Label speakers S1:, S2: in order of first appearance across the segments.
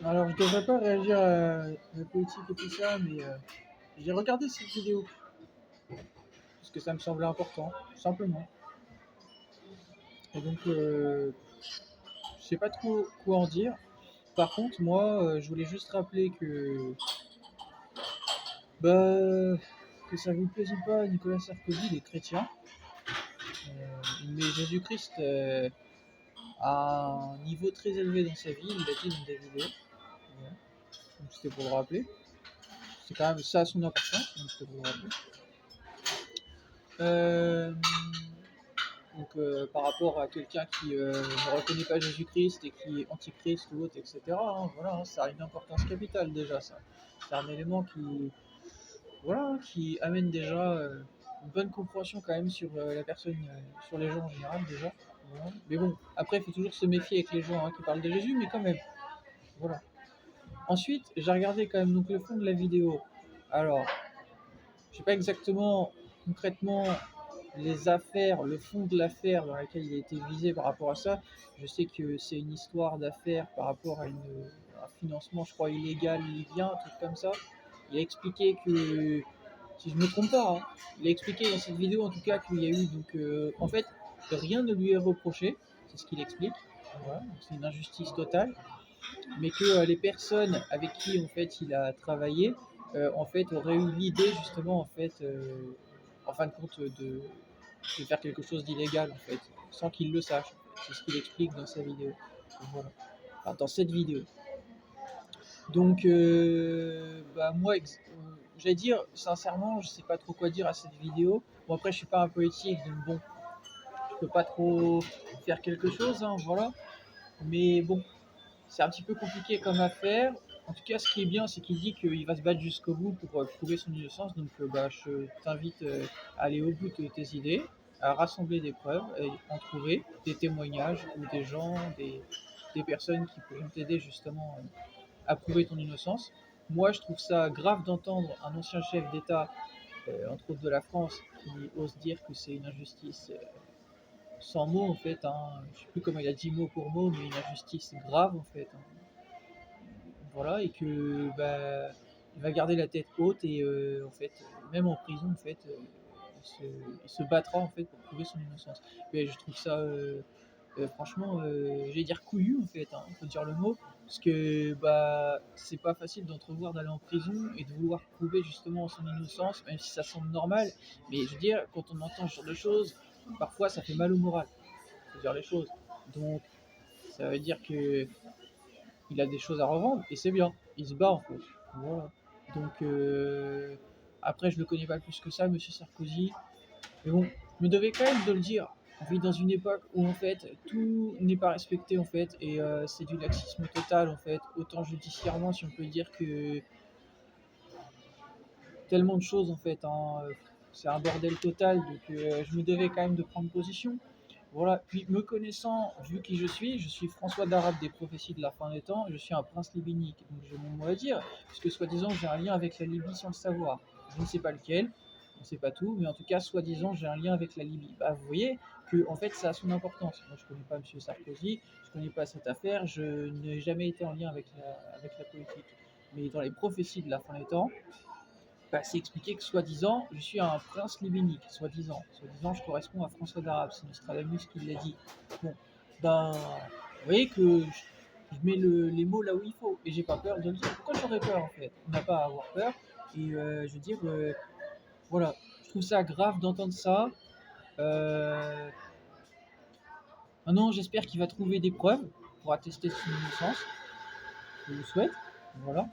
S1: Alors, je devrais pas réagir à la politique et tout ça, mais j'ai regardé cette vidéo parce que ça me semblait important, tout simplement. Et donc, je sais pas trop quoi en dire. Par contre, moi, je voulais juste rappeler bah, que ça vous plaise ou pas, Nicolas Sarkozy, il est chrétien. Il met Jésus-Christ à un niveau très élevé dans sa vie, il l'a dit dans des vidéos. Voilà. Donc, c'était pour le rappeler. C'est quand même ça a son importance, donc c'était pour le rappeler. Euh, par rapport à quelqu'un qui ne reconnaît pas Jésus-Christ et qui est antichrist ou autre, etc., hein, voilà, hein, ça a une importance capitale déjà, ça. C'est un élément voilà, qui amène déjà une bonne compréhension quand même sur la personne, sur les gens en général déjà. Voilà. Mais bon, après, il faut toujours se méfier avec les gens, hein, qui parlent de Jésus, mais quand même, voilà. Ensuite, j'ai regardé quand même donc, le fond de la vidéo. Alors, je sais pas exactement concrètement les affaires, le fond de l'affaire dans laquelle il a été visé par rapport à ça. Je sais que c'est une histoire d'affaires par rapport à un financement, je crois, illégal libyen, un truc comme ça. Il a expliqué que, si je ne me trompe pas, hein, il a expliqué dans cette vidéo en tout cas qu'il y a eu, donc, en fait, rien ne lui est reproché, c'est ce qu'il explique. Voilà, c'est une injustice totale, mais que les personnes avec qui en fait il a travaillé, en fait, auraient eu l'idée justement en fait, en fin de compte, de faire quelque chose d'illégal en fait, sans qu'il le sache. C'est ce qu'il explique dans sa vidéo. Voilà. Enfin, dans cette vidéo. Donc, bah, moi, j'allais dire, sincèrement, je sais pas trop quoi dire à cette vidéo. Bon, après, je suis pas un politique, donc bon, je peux pas trop faire quelque chose, hein, voilà. Mais bon, c'est un petit peu compliqué comme affaire. En tout cas, ce qui est bien, c'est qu'il dit qu'il va se battre jusqu'au bout pour prouver son innocence. Donc, bah, je t'invite à aller au bout de tes idées, à rassembler des preuves, et en trouver des témoignages ou des gens, des personnes qui pourront t'aider justement à prouver ton innocence. Moi, je trouve ça grave d'entendre un ancien chef d'État, entre autres de la France, qui ose dire que c'est une injustice sans mots en fait. Hein. Je sais plus comment il a dit mot pour mot, mais une injustice grave en fait. Hein. Voilà, et que bah, il va garder la tête haute et en fait, même en prison, en fait, il se battra en fait pour prouver son innocence. Mais je trouve ça franchement, j'allais dire couillu en fait, hein, faut dire le mot, parce que bah c'est pas facile d'entrevoir d'aller en prison et de vouloir prouver justement son innocence, même si ça semble normal. Mais je veux dire, quand on entend ce genre de choses, parfois ça fait mal au moral. Faut dire les choses. Donc ça veut dire que il a des choses à revendre et c'est bien. Il se bat en fait. Voilà. Donc après, je le connais pas plus que ça, Monsieur Sarkozy. Mais bon, je me devais quand même de le dire. On vit dans une époque où en fait tout n'est pas respecté en fait et c'est du laxisme total en fait. Autant judiciairement, si on peut dire que tellement de choses en fait. Hein, c'est un bordel total. Donc je me devais quand même de prendre position. Voilà, puis me connaissant, vu qui je suis François d'Arabe des prophéties de la fin des temps, je suis un prince libanique, donc j'ai mon mot à dire, puisque soi-disant j'ai un lien avec la Libye sans le savoir. Je ne sais pas lequel, on ne sait pas tout, mais en tout cas, soi-disant j'ai un lien avec la Libye. Bah, vous voyez que en fait ça a son importance. Moi je ne connais pas M. Sarkozy, je ne connais pas cette affaire, je n'ai jamais été en lien avec la politique. Mais dans les prophéties de la fin des temps, bah, c'est expliqué que soi-disant, je suis un prince libénique, soi-disant. Soi-disant, je corresponds à François d'Arabe, c'est Nostradamus qui l'a dit. Bon, ben, vous voyez que je mets les mots là où il faut, et j'ai pas peur de le dire. Pourquoi j'aurais peur en fait? On n'a pas à avoir peur, et je veux dire, voilà, je trouve ça grave d'entendre ça. Euh, Maintenant, j'espère qu'il va trouver des preuves pour attester son innocence, je le souhaite, voilà.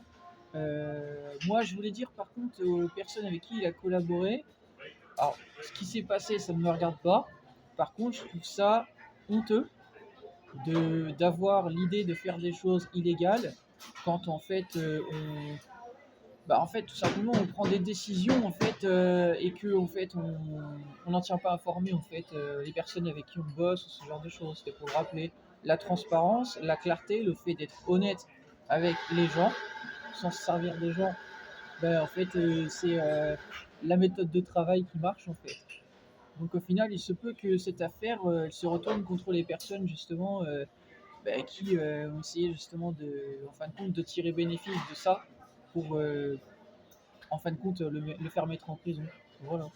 S1: Moi, je voulais dire par contre aux personnes avec qui il a collaboré, alors, ce qui s'est passé, ça ne me regarde pas. Par contre, je trouve ça honteux d'avoir l'idée de faire des choses illégales quand en fait bah en fait tout simplement on prend des décisions en fait et que en fait on n'en tient pas informé en fait les personnes avec qui on bosse ou ce genre de choses. C'était pour le rappeler, la transparence, la clarté, le fait d'être honnête avec les gens sans se servir des gens. Ben, en fait c'est la méthode de travail qui marche en fait. Donc au final, il se peut que cette affaire elle se retourne contre les personnes justement qui ont essayé justement en fin de compte, de tirer bénéfice de ça pour, en fin de compte, le faire mettre en prison. Voilà.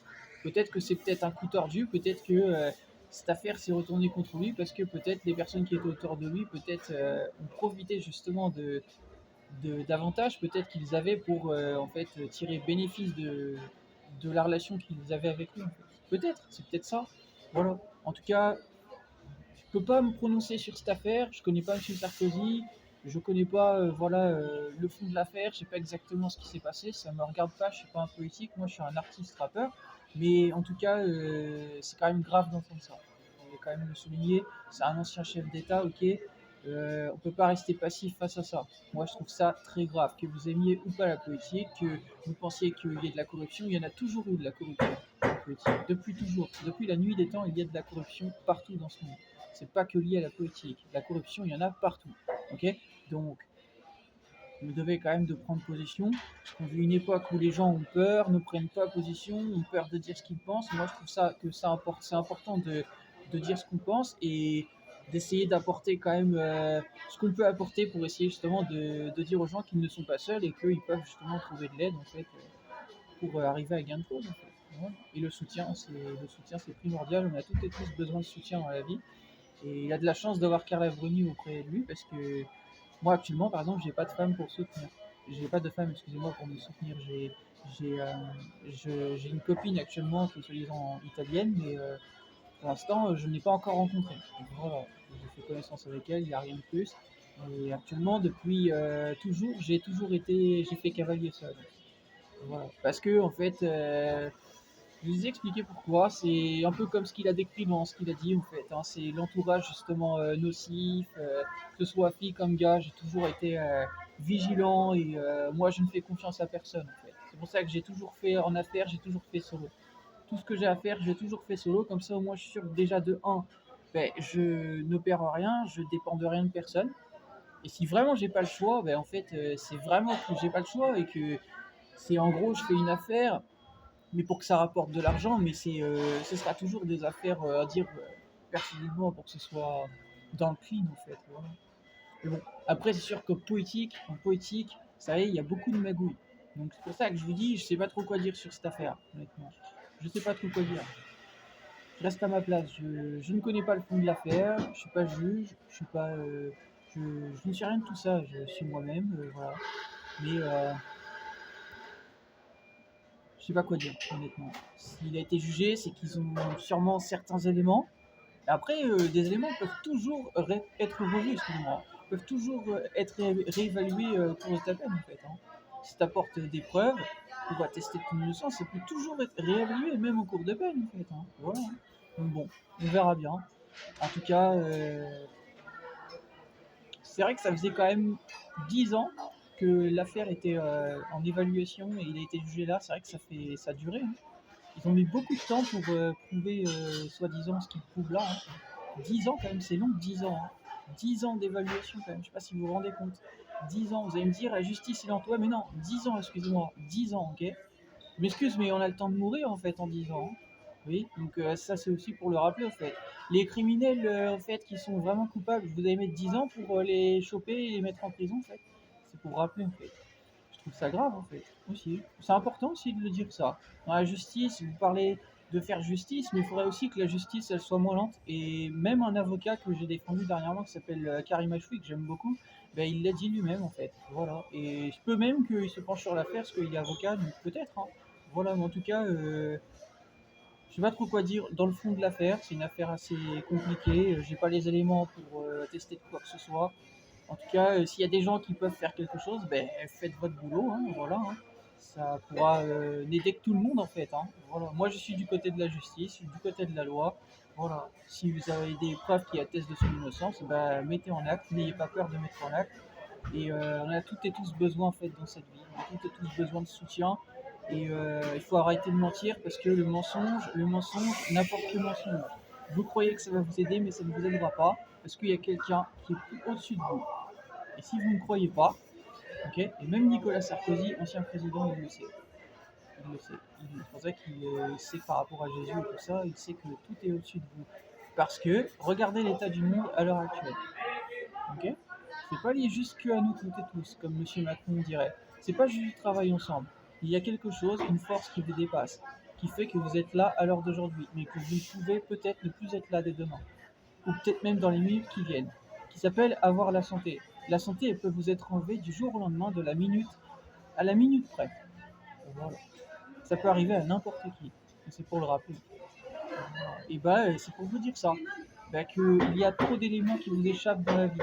S1: Peut-être que c'est peut-être un coup tordu, peut-être que cette affaire s'est retournée contre lui parce que peut-être les personnes qui étaient autour de lui peut-être ont profité justement d'avantages peut-être qu'ils avaient pour en fait tirer bénéfice de la relation qu'ils avaient avec lui. En fait. Peut-être, c'est peut-être ça. Voilà. En tout cas, je peux pas me prononcer sur cette affaire. Je connais pas M. Sarkozy. Je connais pas voilà, le fond de l'affaire. Je sais pas exactement ce qui s'est passé. Ça me regarde pas. Je suis pas un politique. Moi, je suis un artiste rappeur. Mais en tout cas, c'est quand même grave d'entendre ça. On va quand même le souligner. C'est un ancien chef d'État, ok. On peut pas rester passif face à ça. Moi, je trouve ça très grave. Que vous aimiez ou pas la politique, que vous pensiez qu'il y ait de la corruption, il y en a toujours eu de la corruption en politique. Depuis toujours. Depuis la nuit des temps, il y a de la corruption partout dans ce monde. C'est pas que lié à la politique. La corruption, il y en a partout. Ok. Donc, vous devez quand même de prendre position. On vit une époque où les gens ont peur, ne prennent pas position, ont peur de dire ce qu'ils pensent. Moi, je trouve c'est important de dire ce qu'on pense et d'essayer d'apporter quand même ce qu'on peut apporter pour essayer justement de dire aux gens qu'ils ne sont pas seuls et qu'ils peuvent justement trouver de l'aide en fait pour arriver à gain de cause en fait. Voilà. Et le soutien c'est primordial. On a toutes et tous besoin de soutien dans la vie. Et il a de la chance d'avoir Carla Bruni auprès de lui parce que moi actuellement par exemple j'ai pas de femme pour soutenir. J'ai pas de femme, excusez-moi, pour me soutenir. J'ai, euh, j'ai une copine actuellement qui est soi-disant italienne, mais pour l'instant je ne l'ai pas encore rencontrée. Donc, voilà, j'ai fait connaissance avec elle, il n'y a rien de plus. Et actuellement depuis toujours, j'ai fait cavalier seul. Voilà. Parce que en fait, je vous ai expliqué pourquoi. C'est un peu comme ce qu'il a décrit dans ce qu'il a dit en fait. Hein. C'est l'entourage justement nocif, que ce soit fille comme gars. J'ai toujours été vigilant et moi je ne fais confiance à personne en fait. C'est pour ça que j'ai toujours fait en affaires, j'ai toujours fait solo. Tout ce que j'ai à faire, j'ai toujours fait solo. Comme ça au moins je suis sûr que déjà de un, ben, je ne perds rien, je dépends de rien de personne. Et si vraiment j'ai pas le choix, ben en fait c'est vraiment que j'ai pas le choix et que c'est en gros je fais une affaire mais pour que ça rapporte de l'argent, mais ce sera toujours des affaires à dire personnellement pour que ce soit dans le clean en fait. Voilà. Mais bon, après c'est sûr en poétique, ça y est, il y a beaucoup de magouilles. Donc c'est pour ça que je vous dis, je sais pas trop quoi dire sur cette affaire, honnêtement. Je sais pas trop quoi dire. Je reste à ma place. Je ne connais pas le fond de l'affaire, je suis pas juge, je suis pas, je ne sais rien de tout ça. Je suis moi-même, voilà. Mais je sais pas quoi dire, honnêtement. S'il a été jugé, c'est qu'ils ont sûrement certains éléments. Après, des éléments peuvent toujours être revus, excusez-moi. Peuvent toujours être réévalués pour ta peine, en fait. Hein. Si tu apportes des preuves pour attester de ton innocence, ça peut toujours être réévalué, même en cours de peine, en fait. Hein. Voilà. Hein. Donc bon, on verra bien. En tout cas, c'est vrai que ça faisait quand même 10 ans que l'affaire était en évaluation et il a été jugé là. C'est vrai que ça a duré. Hein. Ils ont mis beaucoup de temps pour prouver soi-disant ce qu'ils prouvent là. Hein. 10 ans quand même, c'est long, 10 ans. Hein. 10 ans d'évaluation quand même, je sais pas si vous vous rendez compte. 10 ans, vous allez me dire, la justice est lente. Ouais, mais non, 10 ans, excusez-moi, 10 ans, ok. Je m'excuse, mais on a le temps de mourir en fait en 10 ans. Hein. Oui, donc ça c'est aussi pour le rappeler en fait. Les criminels en fait qui sont vraiment coupables, vous allez mettre 10 ans pour les choper et les mettre en prison en fait. C'est pour rappeler en fait. Je trouve ça grave en fait aussi. C'est important aussi de le dire ça. Dans la justice, vous parlez de faire justice, mais il faudrait aussi que la justice elle soit moins lente. Et même un avocat que j'ai défendu dernièrement qui s'appelle Karim Achoui, que j'aime beaucoup, ben, il l'a dit lui-même en fait. Voilà. Et je peux même qu'il se penche sur l'affaire parce qu'il est avocat, donc peut-être. Hein. Voilà, mais en tout cas, je sais pas trop quoi dire dans le fond de l'affaire. C'est une affaire assez compliquée. J'ai pas les éléments pour attester de quoi que ce soit. En tout cas, s'il y a des gens qui peuvent faire quelque chose, ben, faites votre boulot, hein, voilà. Hein. Ça pourra n'aider que tout le monde en fait. Hein. Voilà. Moi, je suis du côté de la justice, je suis du côté de la loi. Voilà. Si vous avez des preuves qui attestent de son innocence, ben, mettez en acte, n'ayez pas peur de mettre en acte. Et on a toutes et tous besoin en fait dans cette vie. On a toutes et tous besoin de soutien. Et il faut arrêter de mentir parce que le mensonge, n'importe quel mensonge. Vous croyez que ça va vous aider, mais ça ne vous aidera pas parce qu'il y a quelqu'un qui est plus au-dessus de vous. Et si vous ne croyez pas, ok, et même Nicolas Sarkozy, ancien président, il le sait. Il le sait. C'est pour ça qu'il sait par rapport à Jésus et tout ça, il sait que tout est au-dessus de vous. Parce que regardez l'état du monde à l'heure actuelle. Ok? C'est pas lié juste que à nous toutes et tous, comme Monsieur Macron dirait. C'est pas juste du travail ensemble. Il y a quelque chose, une force qui vous dépasse, qui fait que vous êtes là à l'heure d'aujourd'hui, mais que vous ne pouvez peut-être ne plus être là dès demain, ou peut-être même dans les minutes qui viennent, qui s'appelle avoir la santé. La santé, elle peut vous être enlevée du jour au lendemain, de la minute à la minute près. Voilà. Ça peut arriver à n'importe qui. C'est pour le rappeler. Et bah, c'est pour vous dire ça. Bah, qu'il y a trop d'éléments qui vous échappent dans la vie.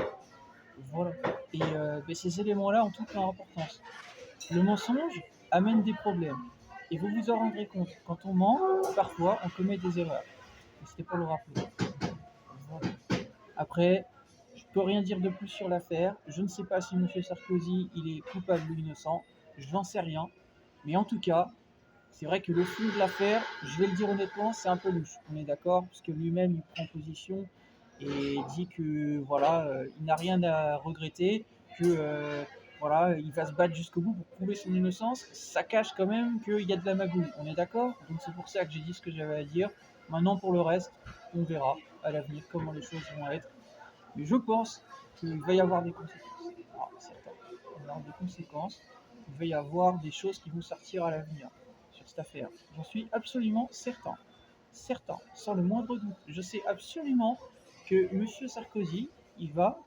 S1: Voilà. Et bah, ces éléments-là ont toute leur importance. Le mensonge amène des problèmes. Et vous vous en rendrez compte. Quand on ment, parfois, on commet des erreurs. Et c'était pour le rappeler. Voilà. Après, je peux rien dire de plus sur l'affaire. Je ne sais pas si M. Sarkozy il est coupable ou innocent. Je n'en sais rien. Mais en tout cas, c'est vrai que le fond de l'affaire, je vais le dire honnêtement, c'est un peu louche. On est d'accord, puisque lui-même il prend position et dit que voilà, il n'a rien à regretter, que voilà, il va se battre jusqu'au bout pour prouver son innocence. Ça cache quand même qu'il y a de la magouille. On est d'accord? Donc c'est pour ça que j'ai dit ce que j'avais à dire. Maintenant pour le reste, on verra à l'avenir comment les choses vont être. Mais je pense qu'il va y avoir des conséquences. Ah, certain. Il va y avoir des conséquences. Il va y avoir des choses qui vont sortir à l'avenir sur cette affaire. J'en suis absolument certain. Certain, sans le moindre doute. Je sais absolument que M. Sarkozy, il va,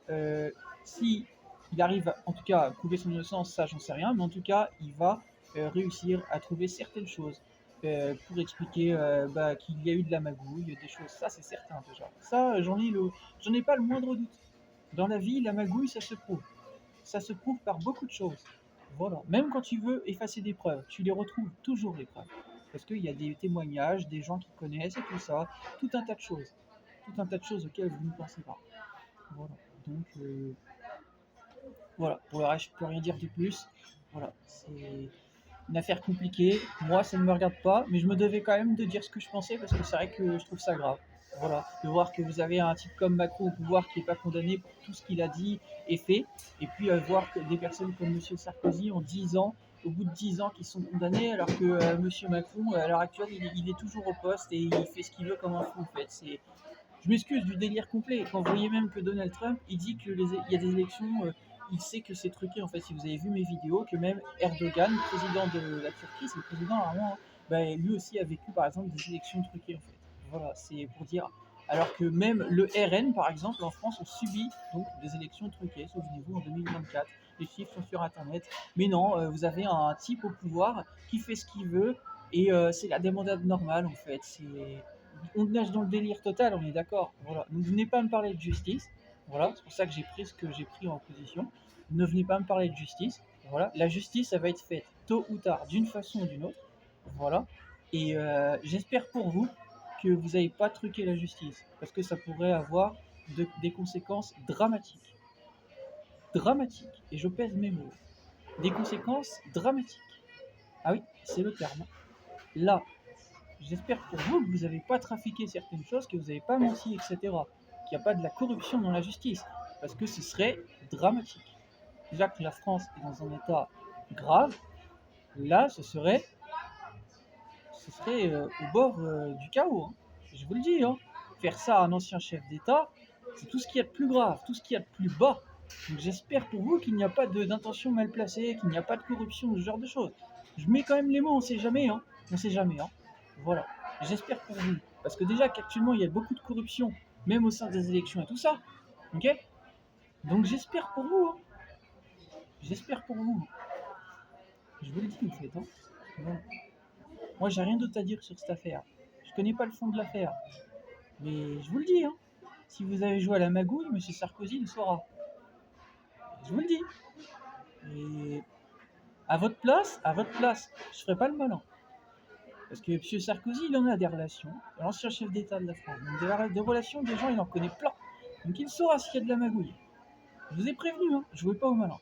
S1: si il arrive en tout cas à prouver son innocence, ça j'en sais rien, mais en tout cas, il va réussir à trouver certaines choses pour expliquer bah, qu'il y a eu de la magouille, des choses. Ça, c'est certain déjà. Ça, j'en ai pas le moindre doute. Dans la vie, la magouille, ça se prouve. Ça se prouve par beaucoup de choses. Voilà. Même quand tu veux effacer des preuves, tu les retrouves toujours les preuves. Parce qu'il y a des témoignages, des gens qui connaissent et tout ça, tout un tas de choses. Tout un tas de choses auxquelles vous ne pensez pas. Voilà. Donc, voilà. Pour le reste, je ne peux rien dire de plus. Voilà. C'est une affaire compliquée. Moi, ça ne me regarde pas, mais je me devais quand même de dire ce que je pensais parce que c'est vrai que je trouve ça grave. Voilà, de voir que vous avez un type comme Macron au pouvoir qui n'est pas condamné pour tout ce qu'il a dit et fait, et puis voir que des personnes comme Monsieur Sarkozy en 10 ans, au bout de 10 ans, qui sont condamnés, alors que Monsieur Macron, à l'heure actuelle, il est toujours au poste et il fait ce qu'il veut comme un fou. En fait, je m'excuse du délire complet. Quand vous voyez même que Donald Trump, il dit que il y a des élections, il sait que c'est truqué en fait. Si vous avez vu mes vidéos, que même Erdogan, le président de la Turquie, c'est le président vraiment, bah, lui aussi a vécu par exemple des élections truquées en fait. Voilà, c'est pour dire. Alors que même le RN par exemple en France ont subi donc des élections truquées, souvenez-vous en 2024. Les chiffres sont sur internet. Mais non, vous avez un type au pouvoir qui fait ce qu'il veut et c'est la débandade normale en fait. On nage dans le délire total, on est d'accord. Voilà. Ne venez pas me parler de justice. Voilà, c'est pour ça que j'ai pris ce que j'ai pris en position. Ne venez pas me parler de justice. Voilà, la justice, ça va être faite tôt ou tard, d'une façon ou d'une autre. Voilà. Et j'espère pour vous que vous n'avez pas truqué la justice, parce que ça pourrait avoir des conséquences dramatiques. Dramatiques. Et je pèse mes mots. Des conséquences dramatiques. Ah oui, c'est le terme. Là, j'espère pour vous que vous n'avez pas trafiqué certaines choses, que vous n'avez pas menti, etc. Qu'il n'y a pas de la corruption dans la justice. Parce que ce serait dramatique. Déjà que la France est dans un état grave, là, ce serait au bord du chaos. Hein. Je vous le dis. Hein. Faire ça à un ancien chef d'État, c'est tout ce qu'il y a de plus grave, tout ce qu'il y a de plus bas. Donc j'espère pour vous qu'il n'y a pas d'intention mal placée, qu'il n'y a pas de corruption, ce genre de choses. Je mets quand même les mots, on sait jamais. Hein. On sait jamais. Hein. Voilà. J'espère pour vous. Parce que déjà qu'actuellement, il y a beaucoup de corruption, même au sein des élections et tout ça. Ok. Donc j'espère pour vous. Hein. J'espère pour vous. Je vous le dis, en fait. Hein. Voilà. Moi, j'ai rien d'autre à dire sur cette affaire. Je connais pas le fond de l'affaire. Mais je vous le dis, hein. Si vous avez joué à la magouille, M. Sarkozy le saura. Je vous le dis. Et à votre place, je ferai pas le malin. Parce que M. Sarkozy, il en a des relations. L'ancien chef d'État de la France. Donc des relations, des gens, il en connaît plein. Donc il saura s'il y a de la magouille. Je vous ai prévenu, hein. Je jouais pas au malin.